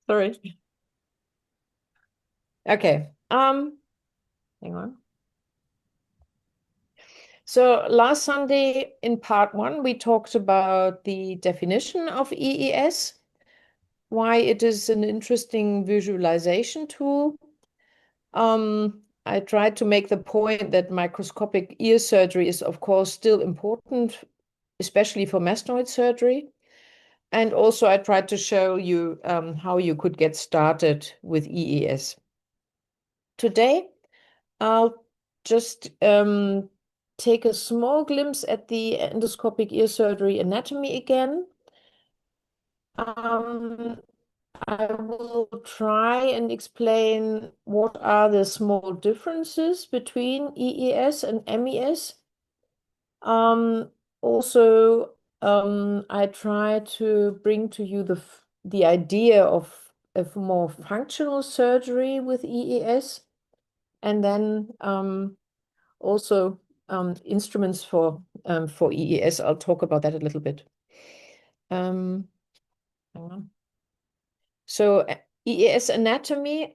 Sorry. Okay. Hang on. So last Sunday in part one, we talked about the definition of EES, why it is an interesting visualization tool. I tried to make the point that microscopic ear surgery is, of course, still important, especially for mastoid surgery. And also, I tried to show you how you could get started with EES. Today, I'll just take a small glimpse at the endoscopic ear surgery anatomy again. Um, I will try and explain what are the small differences between EES and MES. Um, Also, I try to bring to you the idea of more functional surgery with EES, and then also instruments for EES. I'll talk about that a little bit. Um, hang on. So EES anatomy,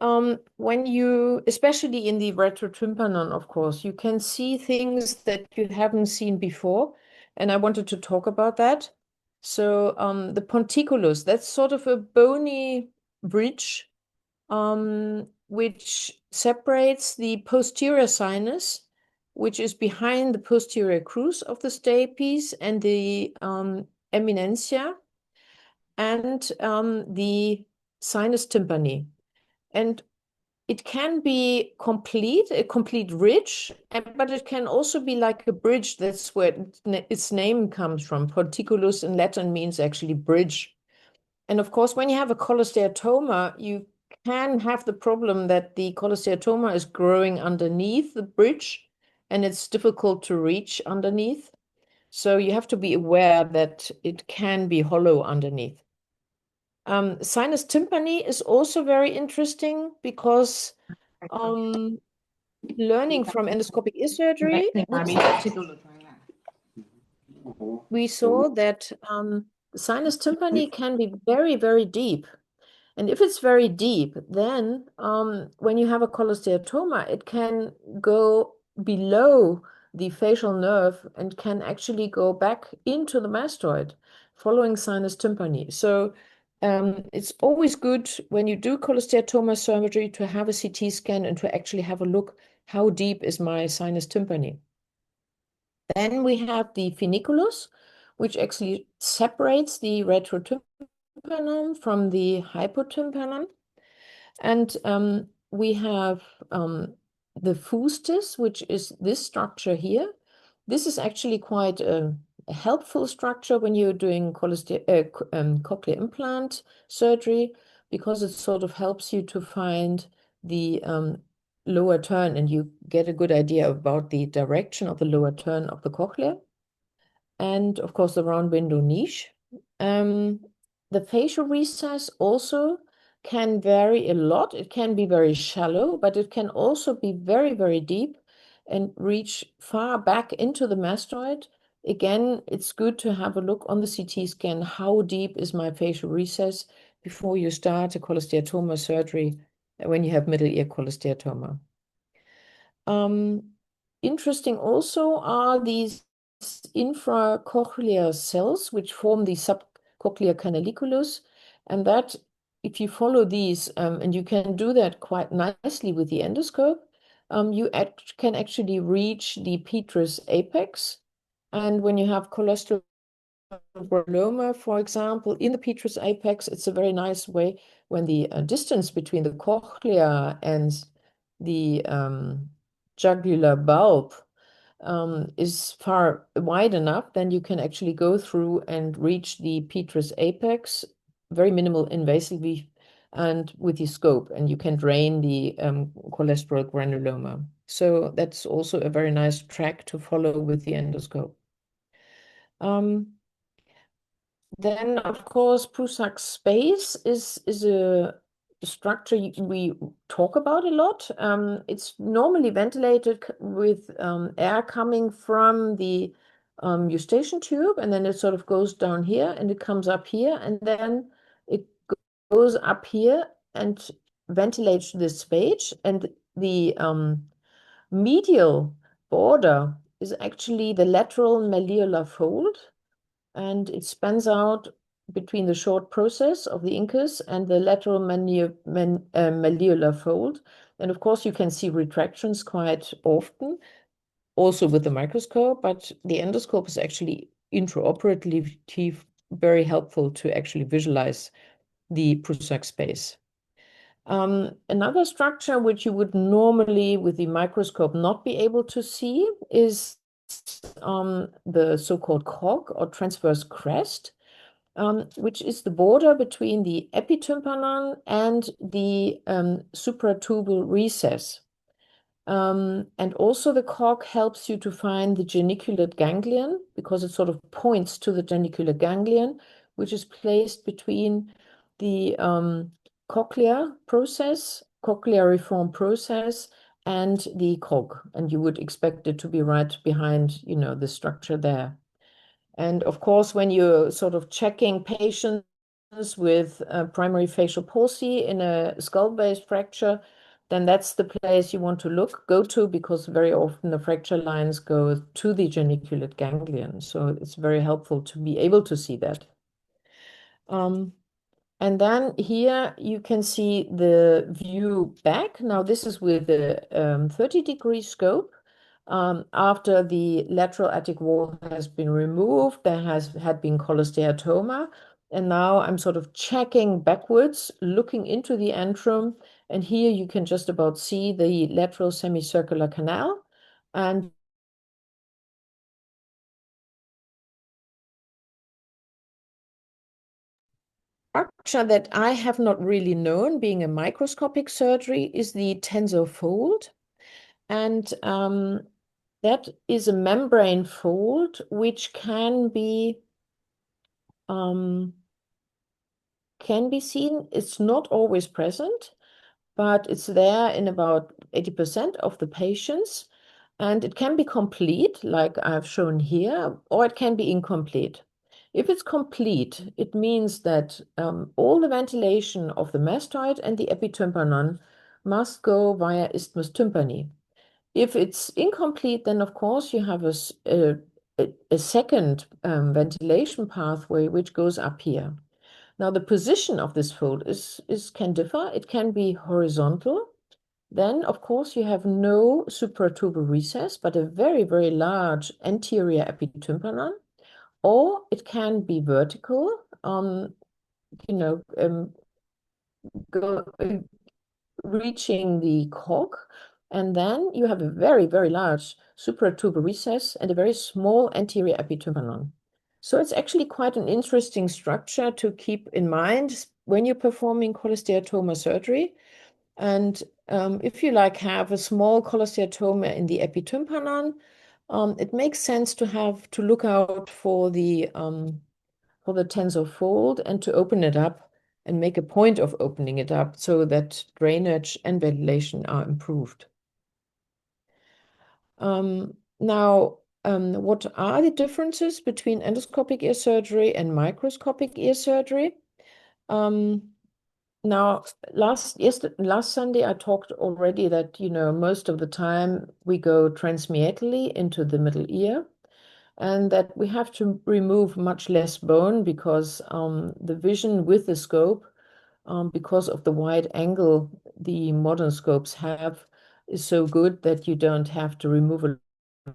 when you, especially in the retrotympanon, of course, you can see things that you haven't seen before, and I wanted to talk about that. So the ponticulus, that's sort of a bony bridge, which separates the posterior sinus, which is behind the posterior crus of the stapes, and the eminentia, and the sinus tympani. And it can be a complete ridge, but it can also be like a bridge. That's where its name comes from. Ponticulus in Latin means actually bridge. And of course, when you have a cholesteatoma, you can have the problem that the cholesteatoma is growing underneath the bridge, and it's difficult to reach underneath. So you have to be aware that it can be hollow underneath. Sinus tympani is also very interesting because um, learning from endoscopic ear surgery, we saw that the sinus tympani can be very, very deep. And if it's very deep, then when you have a cholesteatoma, it can go below the facial nerve and can actually go back into the mastoid following sinus tympani. So it's always good when you do cholesteatoma surgery to have a CT scan and to actually have a look, how deep is my sinus tympani? Then we have the funiculus, which actually separates the retrotympanum from the hypotympanum. And we have the fustus, which is this structure here. This is actually quite a helpful structure when you're doing cochlear implant surgery, because it sort of helps you to find the lower turn, and you get a good idea about the direction of the lower turn of the cochlea. And of course, the round window niche. Um, the facial recess also can vary a lot. It can be very shallow, but it can also be very, very deep and reach far back into the mastoid. Again, it's good to have a look on the CT scan. How deep is my facial recess before you start a cholesteatoma surgery when you have middle ear cholesteatoma? Interesting also are these infracochlear cells, which form the subcochlear canaliculus. And that, if you follow these, and you can do that quite nicely with the endoscope, you can actually reach the petrous apex. And when you have cholesterol granuloma, for example, in the petrous apex, it's a very nice way when the distance between the cochlea and the jugular bulb is far wide enough, then you can actually go through and reach the petrous apex, very minimal invasively, and with the scope, and you can drain the cholesterol granuloma. So that's also a very nice track to follow with the endoscope. Then, of course, Prusak space is a structure we talk about a lot. It's normally ventilated with air coming from the eustachian tube, and then it sort of goes down here and it comes up here, and then it goes up here and ventilates this space, and the medial border is actually the lateral malleolar fold, and it spans out between the short process of the incus and the lateral malleolar fold. And of course, you can see retractions quite often, also with the microscope, but the endoscope is actually intraoperatively very helpful to actually visualize the Prusak space. Another structure which you would normally with the microscope not be able to see is the so-called cog or transverse crest, which is the border between the epitympanon and the supratubal recess. And also the cog helps you to find the geniculate ganglion because it sort of points to the geniculate ganglion, which is placed between the cochlear-reform process, and the cog. And you would expect it to be right behind, the structure there. And of course, when you're sort of checking patients with primary facial palsy in a skull-based fracture, then that's the place you want to go to, because very often the fracture lines go to the geniculate ganglion. So it's very helpful to be able to see that. And then here you can see the view back. Now this is with the 30-degree scope. After the lateral attic wall has been removed, there had been cholesteatoma. And now I'm sort of checking backwards, looking into the antrum. And here you can just about see the lateral semicircular canal. And structure that I have not really known, being a microscopic surgery, is the tensor fold. And that is a membrane fold which can be seen. It's not always present, but it's there in about 80% of the patients. And it can be complete, like I've shown here, or it can be incomplete. If it's complete, it means that all the ventilation of the mastoid and the epitympanon must go via isthmus tympani. If it's incomplete, then of course you have a second ventilation pathway which goes up here. Now the position of this fold can differ. It can be horizontal. Then of course you have no supratubal recess, but a very, very large anterior epitympanon. Or it can be vertical, you know, go, reaching the cog, and then you have a very, very large supratubal recess and a very small anterior epitympanon. So it's actually quite an interesting structure to keep in mind when you're performing cholesteatoma surgery. And if you have a small cholesteatoma in the epitympanon, it makes sense to look out for the tensor fold and to open it up and make a point of opening it up so that drainage and ventilation are improved. Now, what are the differences between endoscopic ear surgery and microscopic ear surgery? Now, last Sunday, I talked already that, most of the time we go transmeatally into the middle ear, and that we have to remove much less bone because the vision with the scope, because of the wide angle the modern scopes have, is so good that you don't have to remove a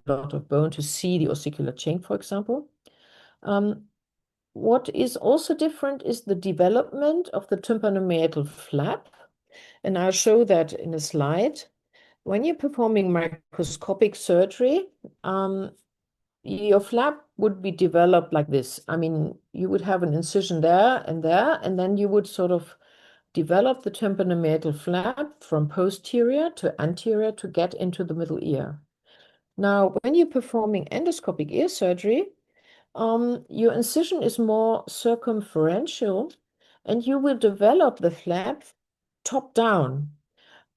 lot of bone to see the ossicular chain, for example. What is also different is the development of the tympanomeatal flap, and I'll show that in a slide. When you're performing microscopic surgery, your flap would be developed like this. I mean, you would have an incision there, and then you would sort of develop the tympanomeatal flap from posterior to anterior to get into the middle ear. Now, when you're performing endoscopic ear surgery, your incision is more circumferential, and you will develop the flap top down.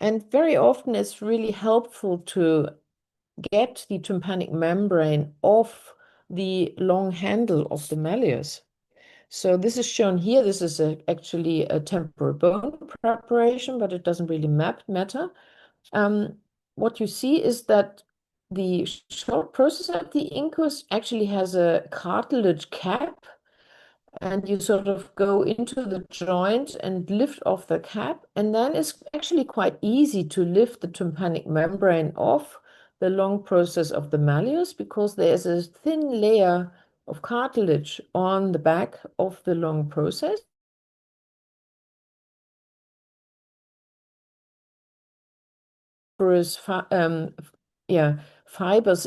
And very often it's really helpful to get the tympanic membrane off the long handle of the malleus. So this is shown here. This is actually a temporal bone preparation, but it doesn't really matter. Um, what you see is that the short process of the incus actually has a cartilage cap, and you sort of go into the joint and lift off the cap, and then it's actually quite easy to lift the tympanic membrane off the long process of the malleus because there's a thin layer of cartilage on the back of the long process. Fibrous yeah, fibers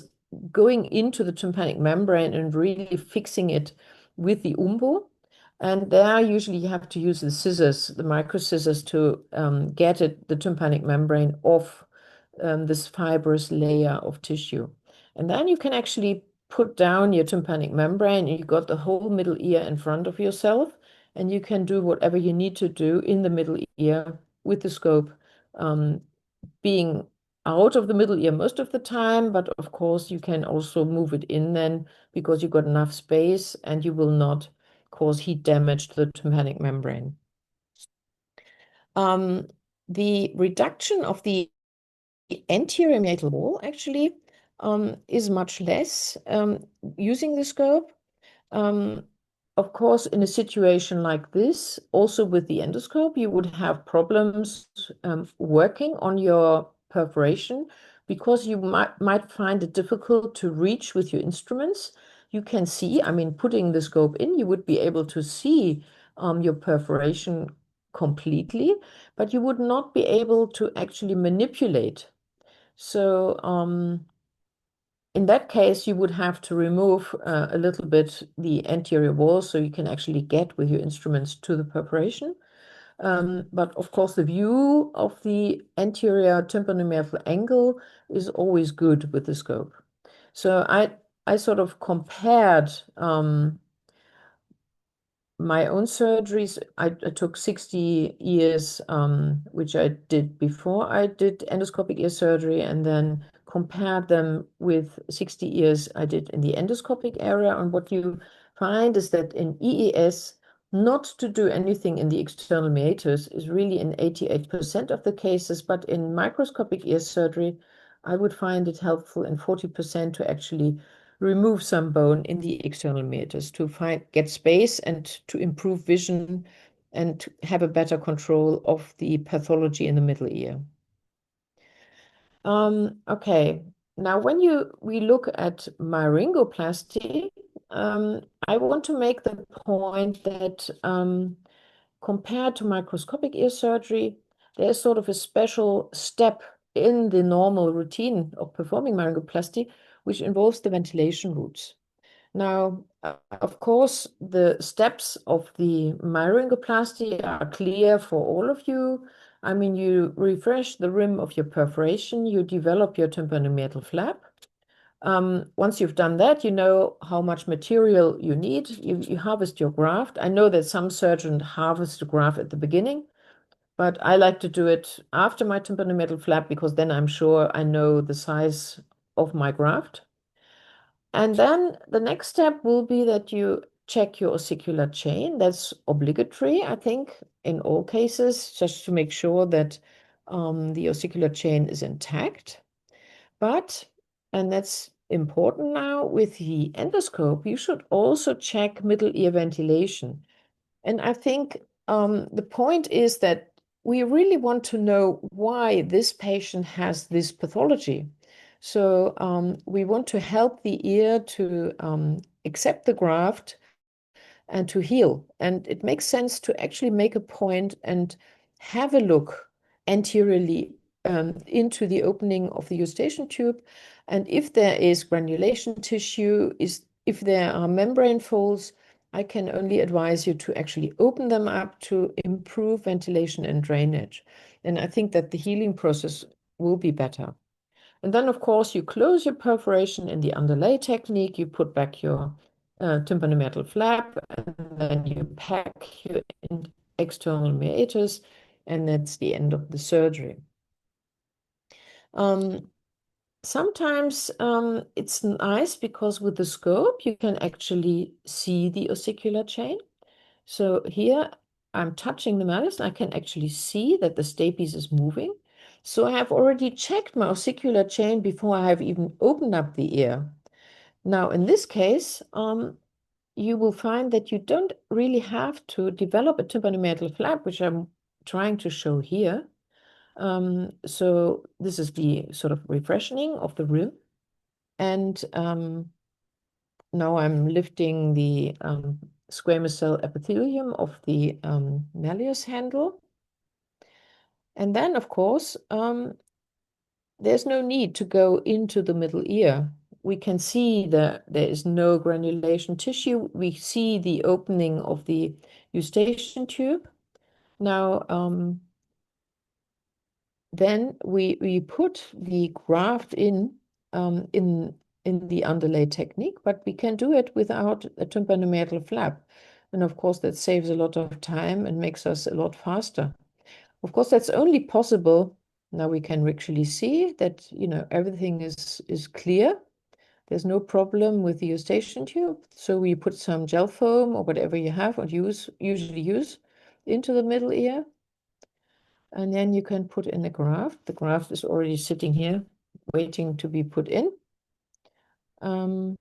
going into the tympanic membrane and really fixing it with the umbo. And there, usually, you have to use the scissors, the micro scissors, to get the tympanic membrane off this fibrous layer of tissue. And then you can actually put down your tympanic membrane, and you've got the whole middle ear in front of yourself, and you can do whatever you need to do in the middle ear with the scope. Being out of the middle ear most of the time, but of course you can also move it in then because you've got enough space and you will not cause heat damage to the tympanic membrane. The reduction of the anterior meatal wall actually is much less using the scope. Um, of course, in a situation like this, also with the endoscope, you would have problems working on your perforation because you might find it difficult to reach with your instruments. You can see, I mean, putting the scope in, you would be able to see your perforation completely, but you would not be able to actually manipulate. So, in that case, you would have to remove a little bit the anterior wall so you can actually get with your instruments to the perforation. But of course, the view of the anterior tympanomeatal angle is always good with the scope. So I sort of compared my own surgeries. I took 60 years, which I did before I did endoscopic ear surgery, and then compared them with 60 years I did in the endoscopic area. And what you find is that in EES, not to do anything in the external meatus is really in 88% of the cases, but in microscopic ear surgery, I would find it helpful in 40% to actually remove some bone in the external meatus to get space and to improve vision and to have a better control of the pathology in the middle ear. Okay, now when we look at myringoplasty, I want to make the point that compared to microscopic ear surgery, there's sort of a special step in the normal routine of performing myringoplasty, which involves the ventilation routes. Now, of course, the steps of the myringoplasty are clear for all of you. I mean, you refresh the rim of your perforation, you develop your tympanomeatal flap. Once you've done that, you know how much material you need. You harvest your graft. I know that some surgeons harvest the graft at the beginning, but I like to do it after my tympanomeatal flap because then I'm sure I know the size of my graft. And then the next step will be that you check your ossicular chain. That's obligatory, I think, in all cases, just to make sure that the ossicular chain is intact. But, and that's important now, with the endoscope, you should also check middle ear ventilation. And I think the point is that we really want to know why this patient has this pathology. So we want to help the ear to accept the graft and to heal. And it makes sense to actually make a point and have a look anteriorly into the opening of the eustachian tube. And if there is granulation tissue, if there are membrane folds, I can only advise you to actually open them up to improve ventilation and drainage. And I think that the healing process will be better. And then, of course, you close your perforation in the underlay technique. You put back your tympanomeatal flap, and then you pack your external meatus, and that's the end of the surgery. Sometimes it's nice because with the scope, you can actually see the ossicular chain. So here I'm touching the malleus. I can actually see that the stapes is moving. So I have already checked my ossicular chain before I have even opened up the ear. Now, in this case, you will find that you don't really have to develop a tympanomeatal flap, which I'm trying to show here. So this is the sort of refreshing of the rim. And now I'm lifting the squamous cell epithelium of the malleus handle. And then, of course, there's no need to go into the middle ear. We can see that there is no granulation tissue. We see the opening of the eustachian tube. Now, then we put the graft in the underlay technique, but we can do it without a tympanomeatal flap. And of course, that saves a lot of time and makes us a lot faster. Of course, that's only possible. Now we can actually see that, everything is clear. There's no problem with the eustachian tube. So we put some gel foam or whatever you have or usually use into the middle ear. And then you can put in the graft. The graft is already sitting here, waiting to be put in. And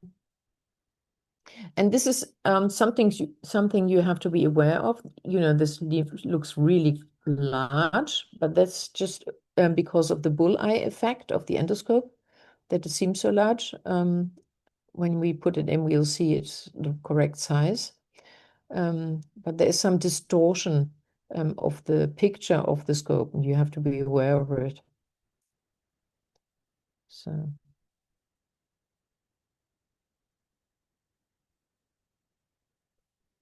this is something you have to be aware of. This leaf looks really large, but that's just because of the bullseye effect of the endoscope, that it seems so large. When we put it in, we'll see it's the correct size. But there is some distortion of the picture of the scope, and you have to be aware of it. So,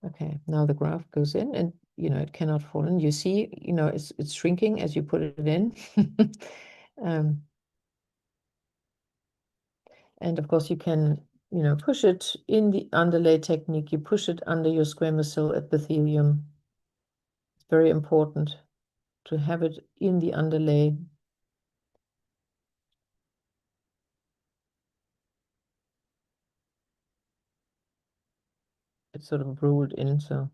okay, now the graft goes in, and it cannot fall in. You see, it's shrinking as you put it in. And of course, you can, push it in the underlay technique. You push it under your squamous cell epithelium. It's very important to have it in the underlay. It's sort of rolled in, so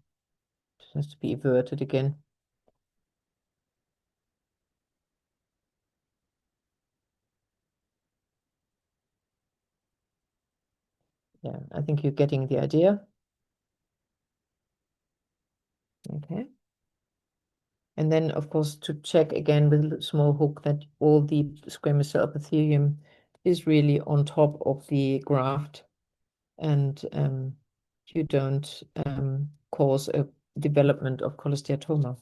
it has to be everted again. Yeah, I think you're getting the idea. Okay. And then, of course, to check again with a small hook that all the squamous cell epithelium is really on top of the graft, and you don't cause a development of cholesteatoma.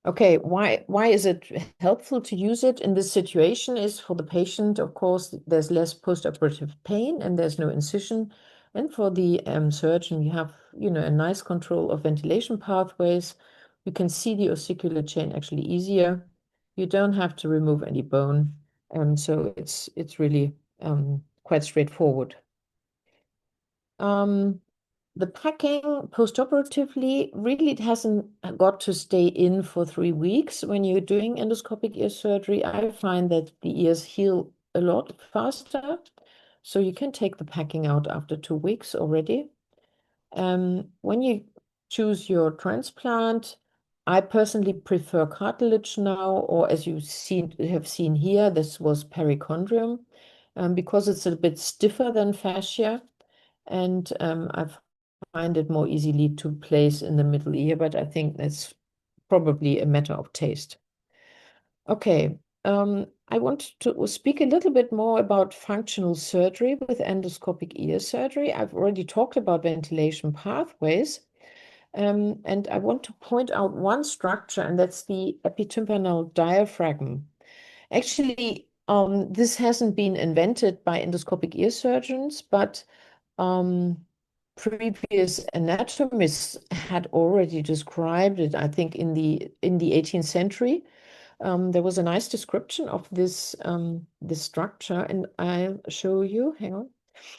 Okay, why is it helpful to use it in this situation? Is for the patient, of course, there's less postoperative pain and there's no incision. And for the surgeon, you have, a nice control of ventilation pathways. You can see the ossicular chain actually easier. You don't have to remove any bone. So it's really quite straightforward. The packing postoperatively, really, it hasn't got to stay in for 3 weeks. When you're doing endoscopic ear surgery, I find that the ears heal a lot faster. So you can take the packing out after 2 weeks already. When you choose your transplant, I personally prefer cartilage now, or as have seen here, this was perichondrium, because it's a bit stiffer than fascia. And I've find it more easily to place in the middle ear, but I think that's probably a matter of taste. Okay, I want to speak a little bit more about functional surgery with endoscopic ear surgery. I've already talked about ventilation pathways, and I want to point out one structure, and that's the epitympanal diaphragm. Actually, this hasn't been invented by endoscopic ear surgeons, but previous anatomists had already described it, I think, in the 18th century. There was a nice description of this structure, and I'll show you. Hang on.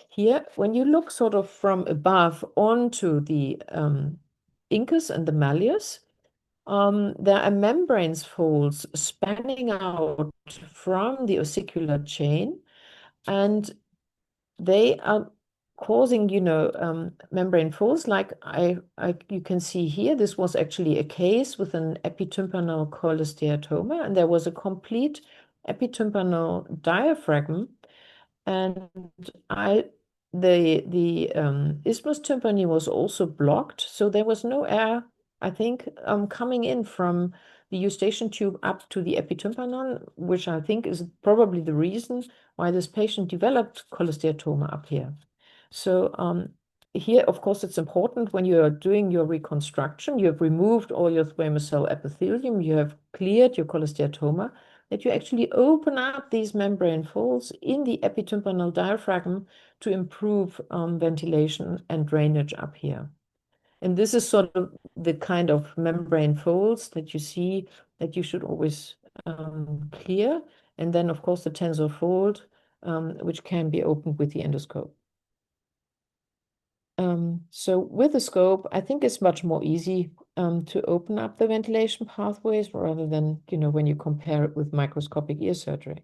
Here, when you look sort of from above onto the incus and the malleus, there are membranes folds spanning out from the ossicular chain, and they are causing, membrane folds, like you can see here. This was actually a case with an epitympanoid cholesteatoma, and there was a complete epitympanoid diaphragm, and I the isthmus tympani was also blocked, so there was no air, I think, coming in from the eustachian tube up to the epitympanon, which I think is probably the reason why this patient developed cholesteatoma up here. So here, of course, it's important when you are doing your reconstruction, you have removed all your squamous cell epithelium, you have cleared your cholesteatoma, that you actually open up these membrane folds in the epitympanoid diaphragm to improve ventilation and drainage up here. And this is sort of the kind of membrane folds that you see that you should always clear. And then, of course, the tensor fold, which can be opened with the endoscope. So with the scope, I think it's much more easy to open up the ventilation pathways rather than, when you compare it with microscopic ear surgery.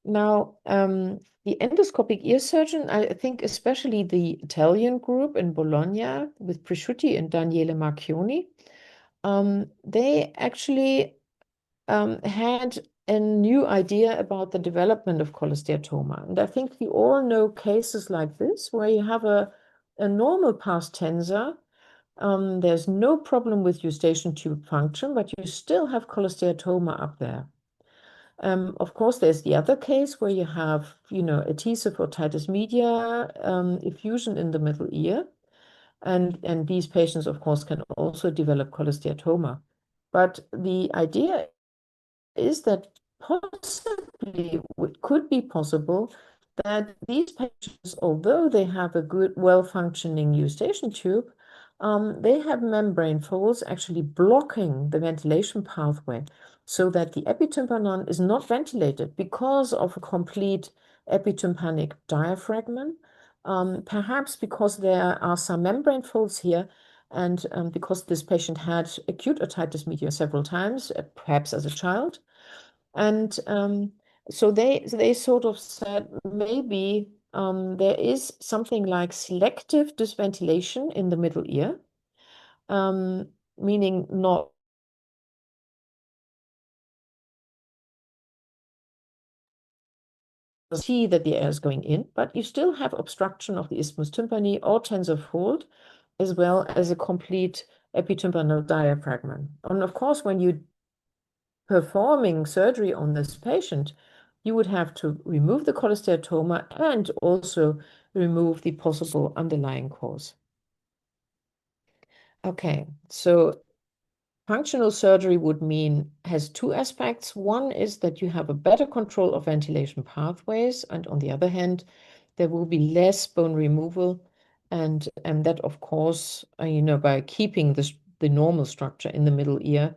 Now, the endoscopic ear surgeon, I think especially the Italian group in Bologna with Prisciutti and Daniele Marchioni, they actually had a new idea about the development of cholesteatoma. And I think we all know cases like this, where you have a normal pars tensor. There's no problem with eustachian tube function, but you still have cholesteatoma up there. Of course, there's the other case where you have, adhesive otitis media effusion in the middle ear. And these patients, of course, can also develop cholesteatoma. But the idea is that possibly it could be possible that these patients, although they have a good, well-functioning eustachian tube, they have membrane folds actually blocking the ventilation pathway, so that the epitympanon is not ventilated because of a complete epitympanic diaphragm, perhaps because there are some membrane folds here, and because this patient had acute otitis media several times, perhaps as a child. And so they sort of said maybe there is something like selective dysventilation in the middle ear, meaning not see that the air is going in, but you still have obstruction of the isthmus tympani or tensor fold, as well as a complete epitympanoid diaphragm. And of course, when you performing surgery on this patient, you would have to remove the cholesteatoma and also remove the possible underlying cause. Okay, so functional surgery would mean has two aspects. One is that you have a better control of ventilation pathways, and on the other hand, there will be less bone removal, and that, of course, by keeping the normal structure in the middle ear,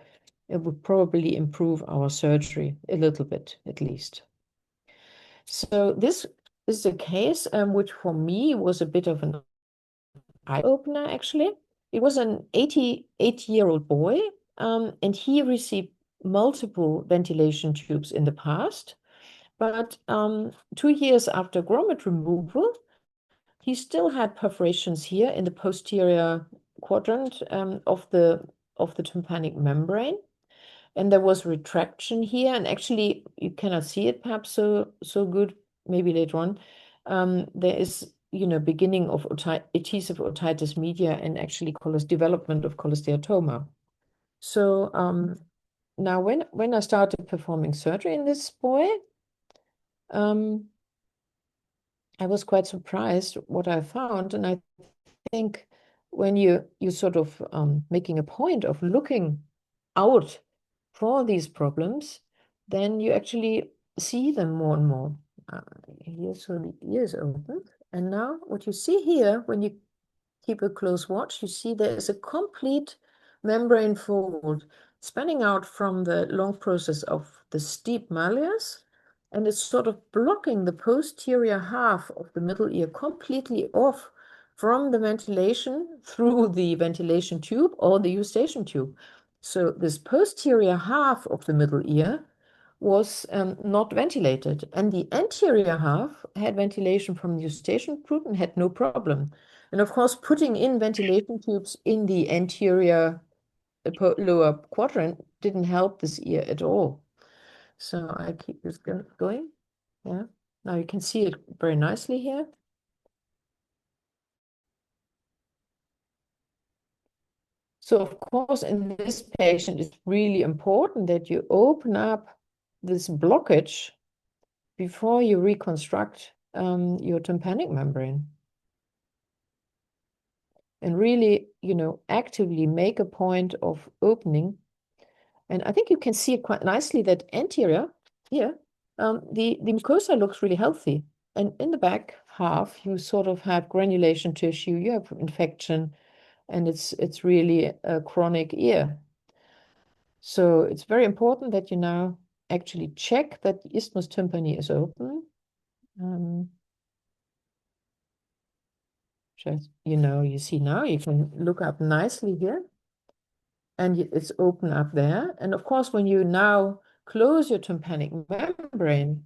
it would probably improve our surgery a little bit, at least. So this is a case which for me was a bit of an eye-opener, actually. It was an 88-year-old boy, and he received multiple ventilation tubes in the past. But 2 years after grommet removal, he still had perforations here in the posterior quadrant of the tympanic membrane. And there was retraction here, and actually you cannot see it perhaps so good, maybe later on. There is, beginning of adhesive otitis media and actually development of cholesteatoma. So now when I started performing surgery in this boy, I was quite surprised what I found, and I think when you sort of making a point of looking out for these problems, then you actually see them more and more. Here, so the ear is open. And now what you see here, when you keep a close watch, you see there is a complete membrane fold spanning out from the long process of the steep malleus, and it's sort of blocking the posterior half of the middle ear completely off from the ventilation through the ventilation tube or the eustachian tube. So this posterior half of the middle ear was not ventilated. And the anterior half had ventilation from the eustachian group and had no problem. And of course, putting in ventilation tubes in the anterior lower quadrant didn't help this ear at all. So I keep this going. Yeah. Now you can see it very nicely here. So of course, in this patient, it's really important that you open up this blockage before you reconstruct your tympanic membrane. And really, actively make a point of opening. And I think you can see quite nicely that anterior here, the mucosa looks really healthy. And in the back half, you sort of have granulation tissue, you have infection, and it's really a chronic ear. So it's very important that you now actually check that the isthmus tympani is open. Just, you see now, you can look up nicely here, and it's open up there. And of course, when you now close your tympanic membrane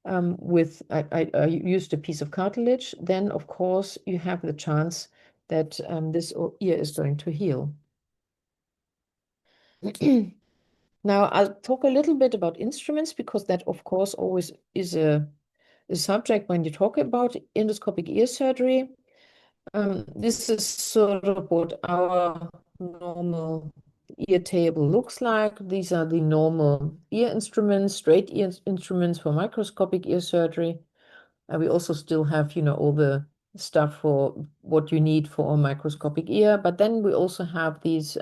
with, I used a piece of cartilage, then of course you have the chance that this ear is going to heal. Now, I'll talk a little bit about instruments, because that, of course, always is a subject when you talk about endoscopic ear surgery. This is sort of what our normal ear table looks like. These are the normal ear instruments, straight ear instruments for microscopic ear surgery. We also still have, all the stuff for what you need for a microscopic ear. But then we also have these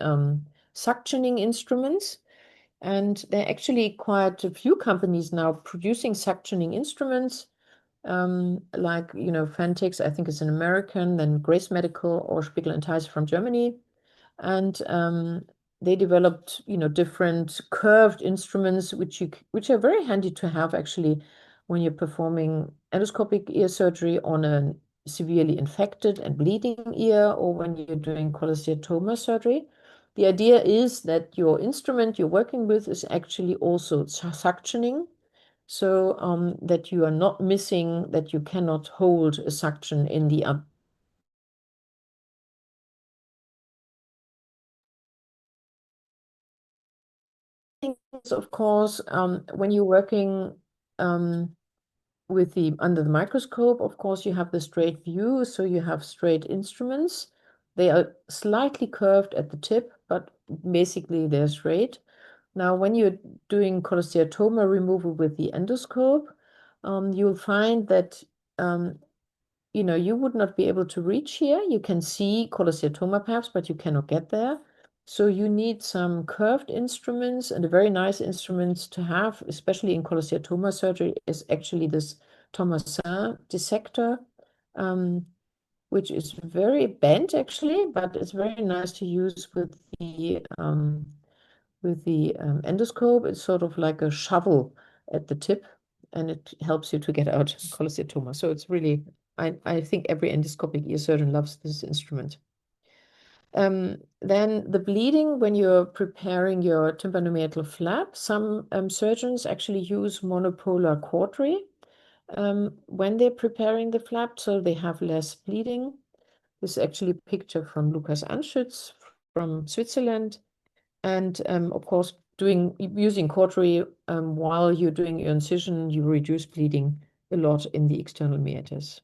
suctioning instruments. And there are actually quite a few companies now producing suctioning instruments, like, Fantix, I think is an American, then Grace Medical or Spiegel and Theis from Germany. And they developed, different curved instruments, which are very handy to have actually when you're performing endoscopic ear surgery on a severely infected and bleeding ear, or when you're doing cholesteatoma surgery. The idea is that your instrument you're working with is actually also suctioning, so that you are not missing, that you cannot hold a suction in the of course, when you're working with under the microscope, of course, you have the straight view, so you have straight instruments. They are slightly curved at the tip, but basically they're straight. Now, when you're doing cholesteatoma removal with the endoscope, you'll find that you would not be able to reach here. You can see cholesteatoma perhaps, but you cannot get there. So you need some curved instruments, and a very nice instruments to have, especially in cholesteatoma surgery, is actually this Thomasin dissector, which is very bent actually, but it's very nice to use with the endoscope. It's sort of like a shovel at the tip, and it helps you to get out cholesteatoma. So it's really, I think every endoscopic ear surgeon loves this instrument. Then the bleeding, when you're preparing your tympanomeatal flap, some surgeons actually use monopolar cautery when they're preparing the flap, so they have less bleeding. This is actually a picture from Lukas Anschütz from Switzerland. And of course, using cautery while you're doing your incision, you reduce bleeding a lot in the external meatus.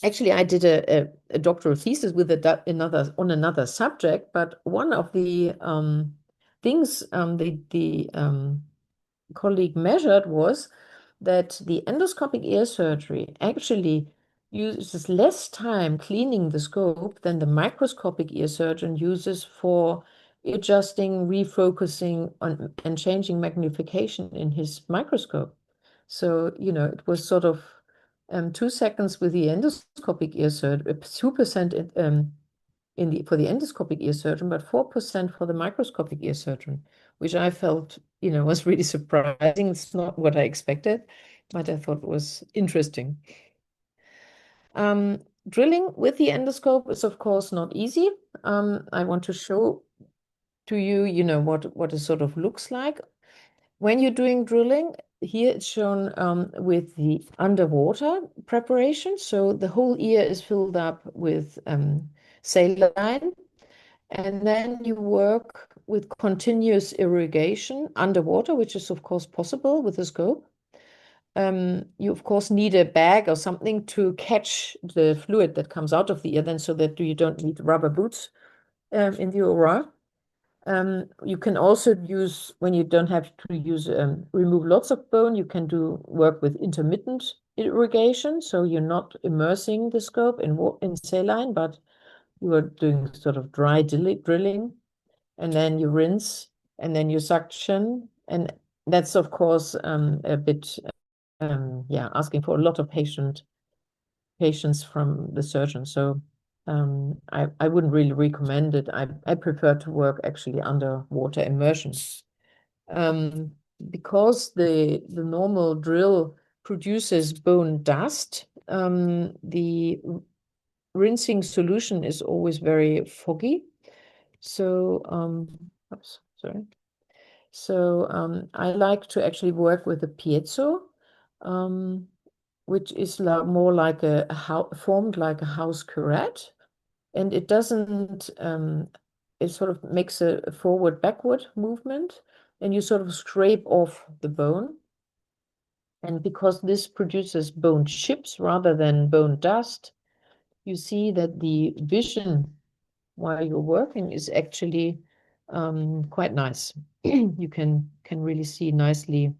Actually, I did a doctoral thesis with another subject, but one of the things the colleague measured was that the endoscopic ear surgery actually uses less time cleaning the scope than the microscopic ear surgeon uses for adjusting, refocusing on, and changing magnification in his microscope. So, it was sort of 2 seconds with the endoscopic ear surgeon, 2% for the endoscopic ear surgeon, but 4% for the microscopic ear surgeon, which I felt, was really surprising. It's not what I expected, but I thought it was interesting. Drilling with the endoscope is, of course, not easy. I want to show to you, what it sort of looks like. When you're doing drilling, here it's shown with the underwater preparation. So the whole ear is filled up with saline, and then you work with continuous irrigation underwater, which is of course possible with a scope. You of course need a bag or something to catch the fluid that comes out of the ear then, so that you don't need rubber boots in the OR. You can also use, when you don't have to use remove lots of bone, you can do work with intermittent irrigation. So you're not immersing the scope in saline, but you are doing sort of dry drilling, and then you rinse, and then you suction. And that's of course a bit asking for a lot of patience from the surgeon. So I wouldn't really recommend it. I prefer to work actually underwater immersion. Because the normal drill produces bone dust, the rinsing solution is always very foggy. So, oops, sorry. So I like to actually work with a piezo, which is more like formed like a house curette, and it doesn't. It sort of makes a forward-backward movement, and you sort of scrape off the bone. And because this produces bone chips rather than bone dust, you see that the vision while you're working is actually quite nice. You can really see nicely,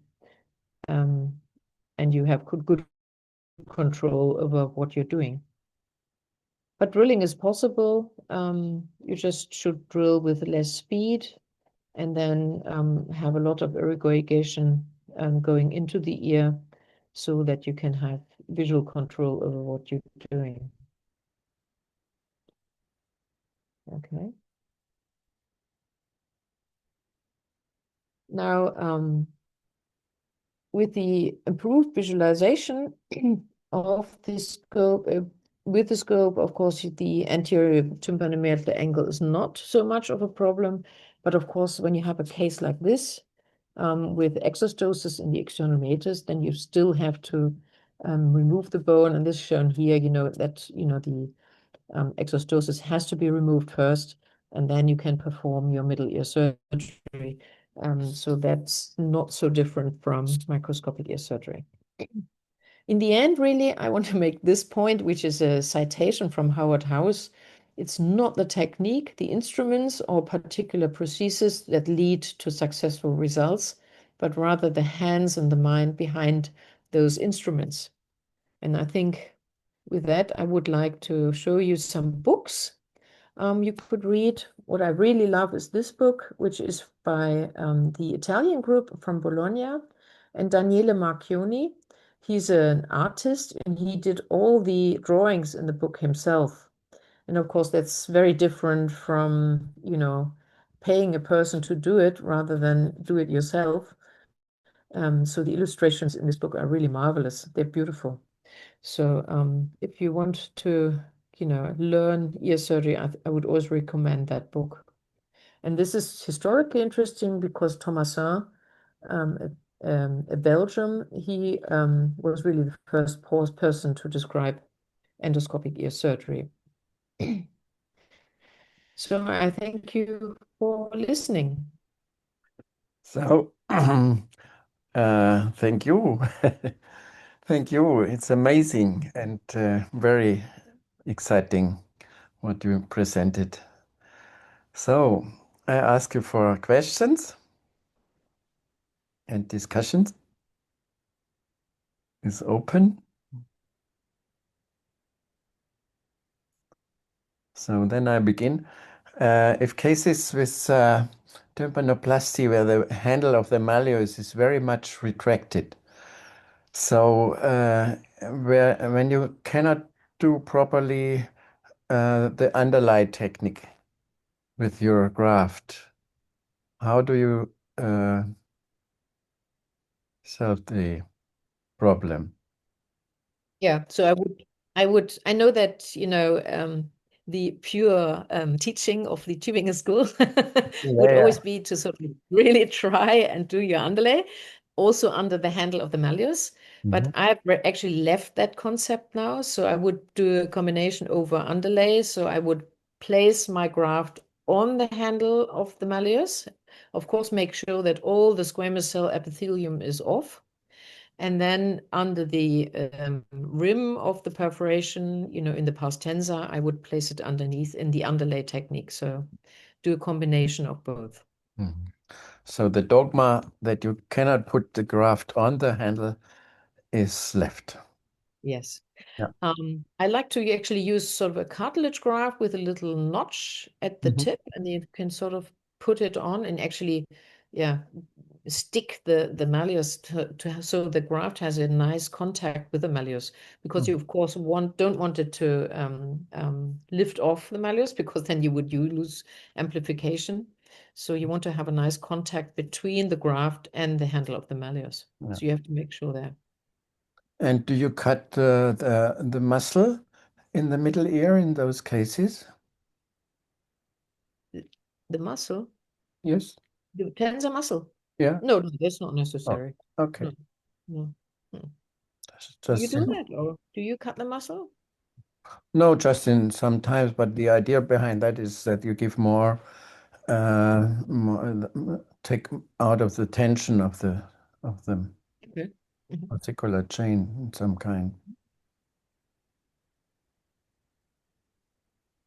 and you have good control over what you're doing. But drilling is possible. You just should drill with less speed, and then have a lot of irrigation going into the ear, so that you can have visual control over what you're doing. Okay. Now, with the improved visualization of the scope, with the scope, of course, the anterior tympanomeatal angle is not so much of a problem. But of course, when you have a case like this, with exostosis in the external meatus, then you still have to remove the bone. And this is shown here, that, the exostosis has to be removed first, and then you can perform your middle ear surgery. So that's not so different from microscopic ear surgery. In the end, really, I want to make this point, which is a citation from Howard House. It's not the technique, the instruments, or particular procedures that lead to successful results, but rather the hands and the mind behind those instruments. And I think with that, I would like to show you some books you could read. What I really love is this book, which is by the Italian group from Bologna, and Daniele Marchioni. He's an artist, and he did all the drawings in the book himself. And of course, that's very different from, paying a person to do it rather than do it yourself. So the illustrations in this book are really marvelous. They're beautiful. So if you want to, learn ear surgery, I would always recommend that book. And this is historically interesting because Thomasin, a Belgium, he was really the first person to describe endoscopic ear surgery. So I thank you for listening. So, thank you. Thank you. It's amazing and very exciting what you presented. So, I ask you for questions and discussions. Is open. So then I begin. If cases with tympanoplasty where the handle of the malleus is very much retracted, so when you cannot do properly the underlay technique with your graft, how do you solve the problem? Yeah, so I know that, the pure teaching of the Tübingen school would Yeah, always be to sort of really try and do your underlay, also under the handle of the malleus. yeah. But I've actually left that concept now. So I would do a combination over underlay. So I would place my graft on the handle of the malleus. Of course, make sure that all the squamous cell epithelium is off. And then under the rim of the perforation, in the pars tensa, I would place it underneath in the underlay technique. So do a combination of both. Mhm. So the dogma that you cannot put the graft on the handle is left. Yes. Yeah. I like to actually use sort of a cartilage graft with a little notch at the Mhm. tip, and you can sort of put it on and actually, yeah, stick the malleus so the graft has a nice contact with the malleus, because you of course don't want it to lift off the malleus, because then you lose amplification. So you want to have a nice contact between the graft and the handle of the malleus. Yeah. So you have to make sure there. And do you cut the muscle in the middle ear in those cases? The muscle, Yes. the tensor muscle. Yeah. No, no, that's not Oh, necessary. okay. No, no, no. You Just do that, or do you cut the muscle? no, just in sometimes, but the idea behind that is that you give more take out of the tension of the Okay. Mhm. articular chain in some kind.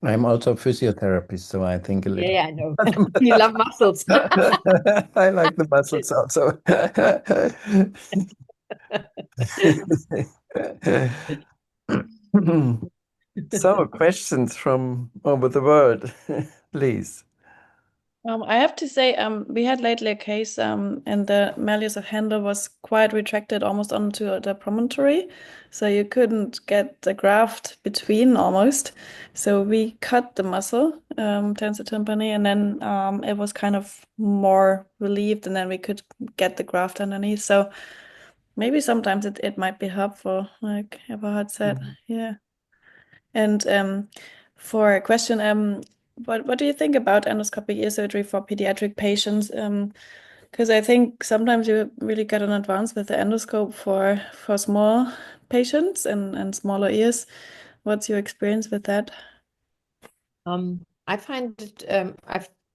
I'm also a physiotherapist, so I think a Yeah, little. yeah, I know. You love muscles. I like the muscles also. So, questions from over the world, please. I have to say, we had lately a case, and the malleus of handle was quite retracted almost onto the promontory, so you couldn't get the graft between almost. So we cut the muscle, tensor tympani, and then it was kind of more relieved, and then we could get the graft underneath. So maybe sometimes it might be helpful, like Eberhard said. Mhm. Yeah. And for a question, what do you think about endoscopic ear surgery for pediatric patients? Because I think sometimes you really get an advance with the endoscope for small patients and smaller ears. What's your experience with that? I find it,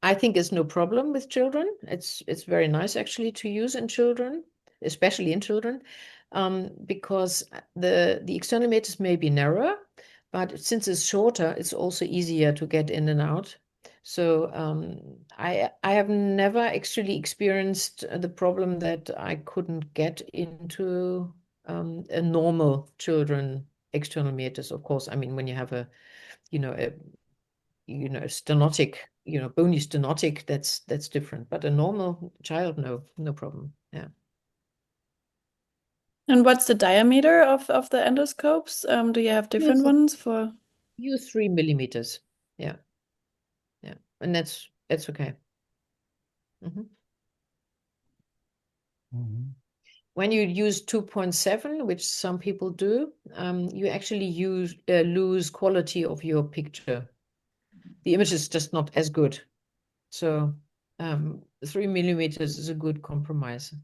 I think it's no problem with children. It's very nice actually to use in children, especially in children, because the external meatus may be narrower, but since it's shorter, it's also easier to get in and out. So I have never actually experienced the problem that I couldn't get into a normal children external meatus. Of course, I mean when you have a stenotic, bony stenotic, that's different. But a normal child, no problem. Yeah. And what's the diameter of the endoscopes? Do you have different Use ones for? use 3 millimeters. Yeah, yeah, and that's okay. Mhm. Mhm. When you use 2.7, which some people do, you actually lose quality of your picture. The image is just not as good. So 3 millimeters is a good compromise.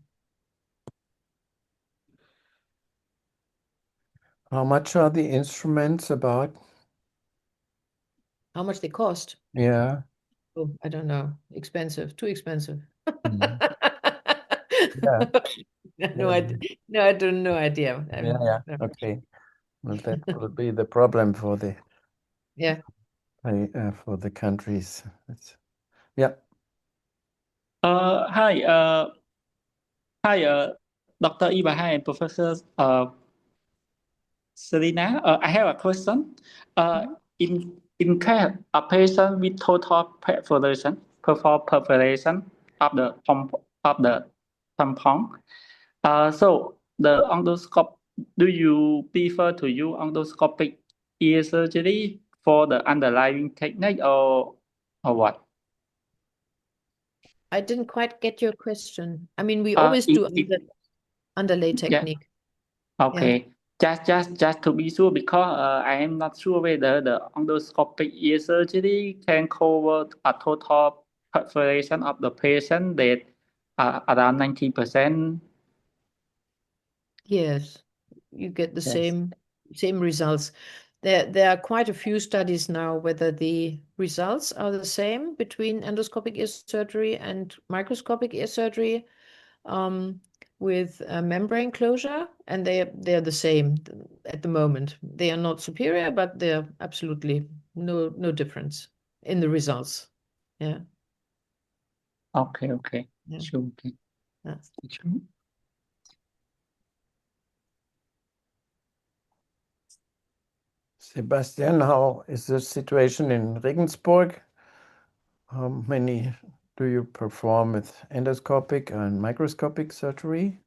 How much are the instruments about? How much they cost? Yeah. Oh, I don't know. Expensive, too expensive. Mhm. Yeah. No, Yeah. no, I don't no idea. Yeah. Yeah. No. Okay. Well, that could be the problem Yeah. for the countries. Yeah. Hi, Dr. Ibaha and Professor Serena. I have a question. Uh, Mhm. in case a patient with total perforation of the tampon, so the endoscope, do you prefer to use endoscopic ear surgery for the underlying technique or what? I didn't quite get your question. I mean, we Uh, always in, do in, underlay yeah, technique. Yeah. okay. Just to be sure, because I am not sure whether the endoscopic ear surgery can cover a total population of the patient that around 90%. Yes, you get the Yes. same results. There are quite a few studies now whether the results are the same between endoscopic ear surgery and microscopic ear surgery with membrane closure, and they're the same at the moment. They are not superior, but they're absolutely no difference in the results. Yeah. Okay. Yeah. Sure. Okay. Yeah. Sure. Sebastian, how is the situation in Regensburg? How many do you perform with endoscopic and microscopic surgery?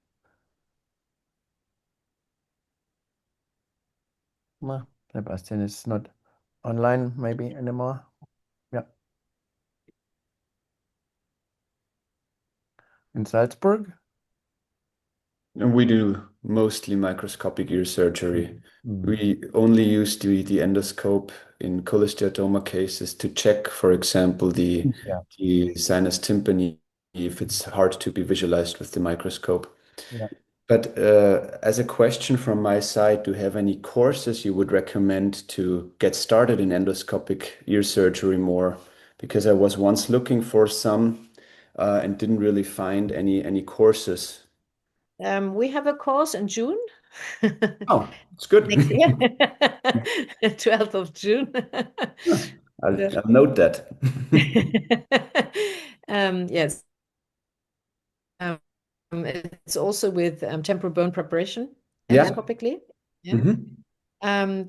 No, Sebastian is not online maybe anymore. Yeah. In Salzburg? And we do mostly microscopic ear surgery. Mm. We only use the endoscope in cholesteatoma cases to check, for example, Yeah. the sinus tympani if it's hard to be visualized with the microscope. Yeah. But as a question from my side, do you have any courses you would recommend to get started in endoscopic ear surgery more? Because I was once looking for some and didn't really find any courses. We have a course in June. Oh, it's good. Next year, 12th of June. I'll note that. Yes. It's also with temporal bone preparation Yeah. endoscopically. Yeah. Mhm.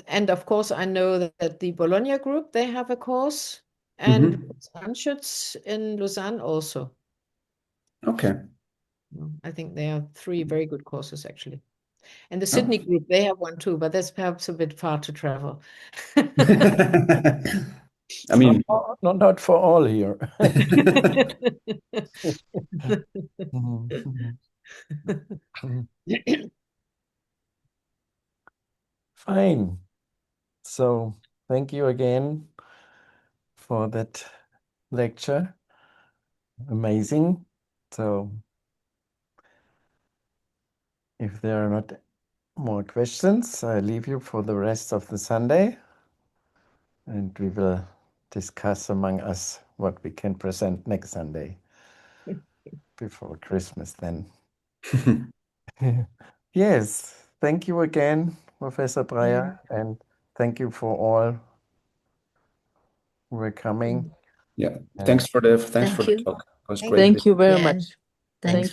And of course, I know that the Bologna group, they have a course, and Anschutz in Lausanne also. Okay. I think there are 3 very good courses actually. And the Oh. Sydney group, they have one too, but that's perhaps a bit far to travel. I mean, Not for all here. Fine. So thank you again for that lecture. Amazing. So if there are not more questions, I leave you for the rest of the Sunday, and we will discuss among us what we can present next Sunday before Christmas then. Yes, thank you again, Professor Preyer, and thank you for all who were coming. yeah. And Thanks for the Thank you. talk. It was Thank great. Thank you very Yeah. much. Thanks.